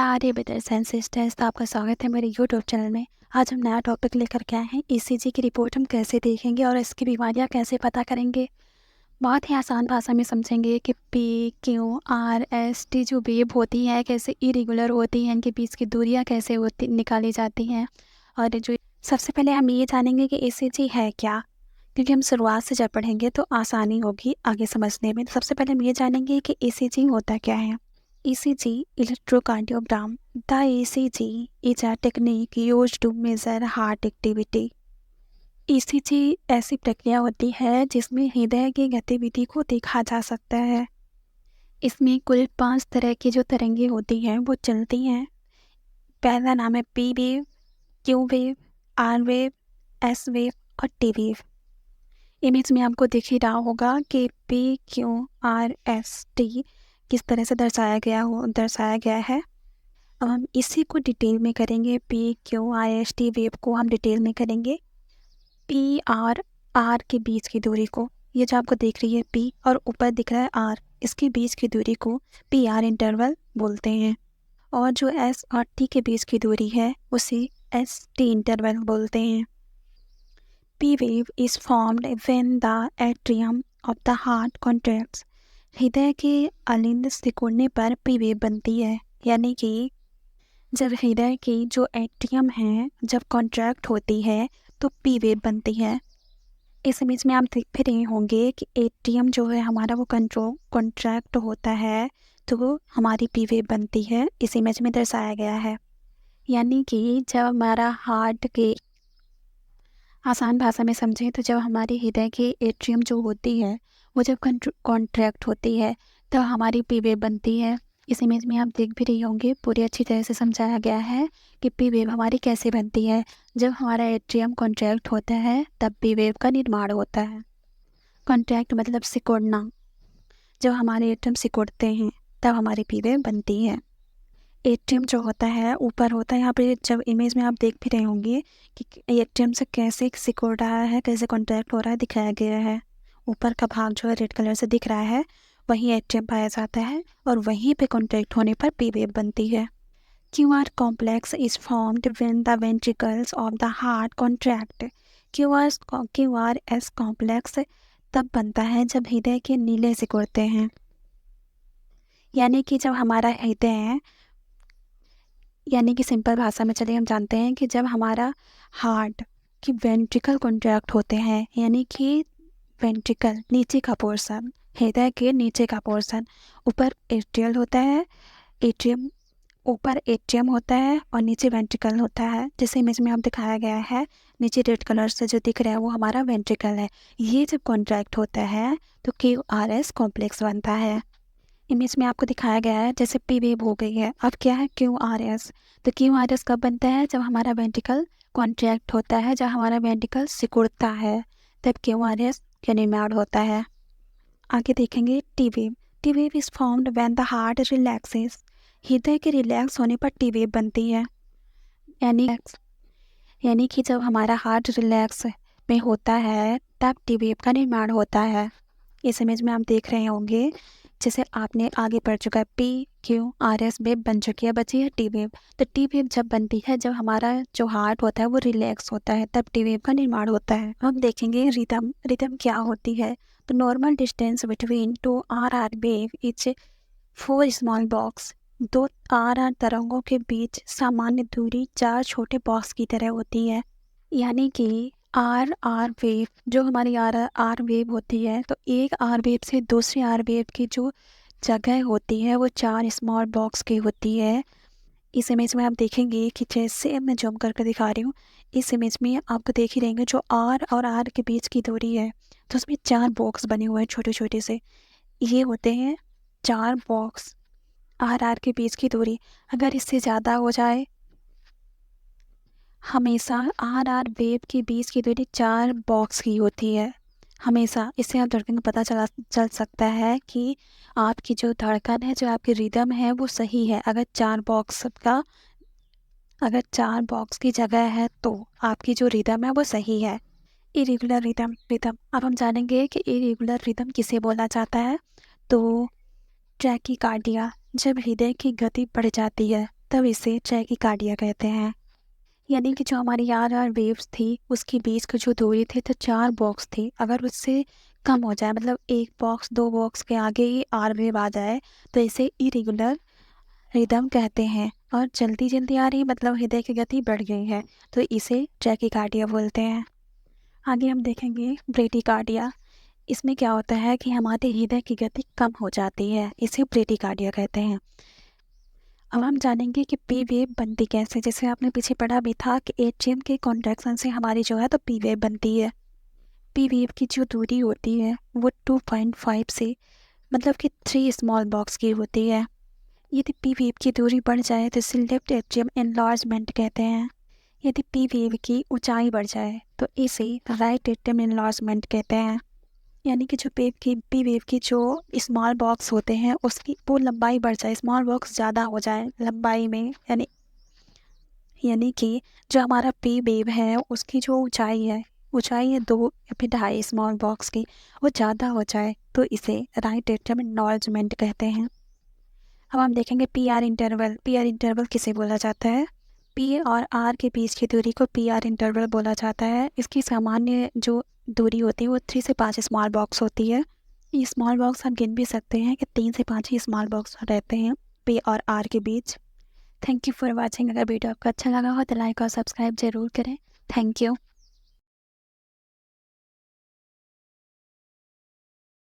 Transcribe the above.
प्यारे brothers and sisters, तो आपका स्वागत है मेरे यूट्यूब चैनल में। आज हम नया टॉपिक लेकर के आए हैं। ईसीजी की रिपोर्ट हम कैसे देखेंगे और इसकी बीमारियां कैसे पता करेंगे। बहुत ही आसान भाषा में समझेंगे कि P Q R S T जो वेव होती है कैसे इरेगुलर होती हैं, इनके बीच की दूरियां कैसे होती निकाली जाती हैं। और जो सबसे पहले हम ये जानेंगे कि ईसीजी है क्या, क्योंकि हम शुरुआत से जब पढ़ेंगे तो आसानी होगी आगे समझने में। सबसे पहले हम ये जानेंगे कि ईसीजी होता क्या है। ECG, electrocardiogram. The ECG is a technique used to measure heart activity. ECG ऐसी प्रक्रिया होती है जिसमें हृदय की गतिविधि को देखा जा सकता है। इसमें कुल 5 तरह की जो तरंगें होती हैं वो चलती हैं। पहला नाम है P wave, Q wave, R wave, S wave और टी वेव। इमेज में आपको दिख ही रहा होगा कि P Q R S T किस तरह से दर्शाया गया है। अब हम इसी को डिटेल में करेंगे। P Q R S T wave को हम डिटेल में करेंगे। पी आर के बीच की दूरी को, ये जो आपको दिख रही है पी और ऊपर दिख रहा है आर, इसके बीच की दूरी को पी आर इंटरवल बोलते हैं। और जो एस और टी के बीच की दूरी है उसे एस टी इंटरवल बोलते हैं। P wave is formed when the atrium of the heart contracts. हृदय के अलिंद सिकुड़ने पर पी वेव बनती है, यानी कि जब हृदय की जो एट्रियम है जब कॉन्ट्रैक्ट होती है तो पी वेव बनती है। इस इमेज में आप देख भी रहे होंगे कि एट्रियम जो है हमारा वो कॉन्ट्रैक्ट होता है तो हमारी पी वेव बनती है। इस इमेज में दर्शाया गया है, यानी कि जब हमारा हार्ट के, आसान भाषा में समझें तो जब हमारी हृदय की एट्रियम जो होती है वो जब कॉन्ट्रैक्ट होती है तो हमारी पी वेव बनती है। इस इमेज में आप देख भी रही होंगे, पूरी अच्छी तरह से समझाया गया है कि पी वेव हमारी कैसे बनती है। जब हमारा एट्रियम कॉन्ट्रैक्ट होता है तब पी वेव का निर्माण होता है। कॉन्ट्रैक्ट मतलब सिकुड़ना, जब हमारे एट्रियम सिकुड़ते हैं तब हमारी पी वेव बनती है। एट्रियम जो होता है ऊपर होता है, यहाँ पे जब इमेज में आप देख भी रहे होंगे कि एट्रियम से कैसे सिकुड़ रहा है, कैसे कॉन्ट्रैक्ट हो रहा है, दिखाया गया है। ऊपर का भाग जो है रेड कलर से दिख रहा है, वहीं एट्रियम पाया जाता है और वहीं पे कॉन्ट्रैक्ट होने पर पी वेव बनती है। QR complex is formed when the ventricles of the heart contract. QR S complex तब बनता है जब हृदय के नीले सिकुड़ते हैं, यानी कि जब हमारा हृदय, यानी कि सिंपल भाषा में चलिए हम जानते हैं कि जब हमारा हार्ट की वेंट्रिकल कॉन्ट्रैक्ट होते हैं, यानी कि वेंट्रिकल नीचे का पोर्शन, हृदय के नीचे का पोर्शन, ऊपर एट्रियल होता है, एट्रियम ऊपर एट्रियम होता है और नीचे वेंट्रिकल होता है। जैसे इमेज में आप दिखाया गया है, नीचे रेड कलर से जो दिख रहा है वो हमारा वेंट्रिकल है। ये जब कॉन्ट्रैक्ट होता है तो क्यू आर एस कॉम्प्लेक्स बनता है। इमेज में आपको दिखाया गया है जैसे पी वेव हो गई है, अब क्या है क्यू आर एस। तो क्यू आर एस कब बनता है, जब हमारा वेंट्रिकल कॉन्ट्रैक्ट होता है, जब हमारा वेंट्रिकल सिकुड़ता है तब क्यू आर एस का निर्माण होता है। आगे देखेंगे T wave. T wave is formed when the heart relaxes. हृदय के रिलैक्स होने पर टी वेव बनती है, यानी कि जब हमारा हार्ट रिलैक्स में होता है तब टी वेव का निर्माण होता है। इस इमेज में आप देख रहे होंगे, जैसे आपने आगे पढ़ चुका है P Q R S wave बन चुकी है, बची है टी वेव। तो टी वेव जब बनती है जब हमारा जो हार्ट होता है वो रिलैक्स होता है तब टी वेव का निर्माण होता है। हम देखेंगे रिदम। रिदम क्या होती है, तो normal distance between two R wave is 4 small box. 2 R तरंगों के बीच सामान्य दूरी 4 छोटे बॉक्स की तरह होती है, यानी कि आर वेव, जो हमारी आर वेव होती है तो एक आर वेव से दूसरी आर वेव की जो जगह होती है वो 4 स्मॉल बॉक्स की होती है। इस इमेज में आप देखेंगे कि जैसे मैं जूम करके दिखा रही हूँ, इस इमेज में आपको देख ही रहेंगे जो आर और आर के बीच की दूरी है तो उसमें 4 बॉक्स बने हुए हैं छोटे छोटे से, ये होते हैं 4 बॉक्स। आर के बीच की दूरी अगर इससे ज़्यादा हो जाए, हमेशा आर वेव के बीच की दूरी 4 बॉक्स की होती है हमेशा। इससे आप धड़कन को पता चल सकता है कि आपकी जो धड़कन है, जो आपकी रिदम है वो सही है। अगर 4 बॉक्स की जगह है तो आपकी जो रिदम है वो सही है। Irregular rhythm. अब हम जानेंगे कि इरेगुलर रिदम किसे बोला जाता है। तो ट्रैकीकार्डिया, जब हृदय की गति बढ़ जाती है तब इसे टैकीकार्डिया कहते हैं। यानी कि जो हमारी आर वेव्स थी उसके बीच की जो दूरी थी तो 4 बॉक्स थी, अगर उससे कम हो जाए मतलब 1 बॉक्स 2 बॉक्स के आगे ही आर वेव आ जाए तो इसे इरेगुलर रिदम कहते हैं। और जल्दी जल्दी आ रही मतलब हृदय की गति बढ़ गई है तो इसे टैकीकार्डिया बोलते हैं। आगे हम देखेंगे ब्रेडिकार्डिया। इसमें क्या होता है कि हमारे हृदय की गति कम हो जाती है, इसे ब्रेडिकार्डिया कहते हैं। अब हम जानेंगे कि पी वेव बनती कैसे। जैसे आपने पीछे पढ़ा भी था कि एट्रियम के कॉन्ट्रैक्शन से हमारी जो है तो पी वेव बनती है। पी वेव की जो दूरी होती है वो 2.5 से मतलब कि 3 स्मॉल बॉक्स की होती है। यदि पी वेव की दूरी बढ़ जाए तो इसे लेफ्ट एट्रियम एनलार्जमेंट कहते हैं। यदि पी वेव की ऊंचाई बढ़ जाए तो इसे राइट एट्रियम एनलार्जमेंट कहते हैं। यानी कि जो पी वेव की जो स्मॉल बॉक्स होते हैं उसकी वो लंबाई बढ़ जाए, स्मॉल बॉक्स ज़्यादा हो जाए लंबाई में, यानी कि जो हमारा पी वेव है उसकी जो ऊंचाई है 2 या फिर 2.5 स्मॉल बॉक्स की, वो ज़्यादा हो जाए तो इसे राइट एट्रियम एनलार्जमेंट कहते हैं। अब हम देखेंगे P R interval. P R interval किसे बोला जाता है? पी और आर के बीच की दूरी को पी आर इंटरवल बोला जाता है। इसकी सामान्य जो दूरी होती है वो 3 से 5 स्मॉल बॉक्स होती है। ये स्मॉल बॉक्स हम गिन भी सकते हैं कि 3 से 5 ही स्मॉल बॉक्स रहते हैं पी और आर के बीच। Thank you for watching. अगर वीडियो आपको अच्छा लगा हो तो लाइक और सब्सक्राइब ज़रूर करें। Thank you.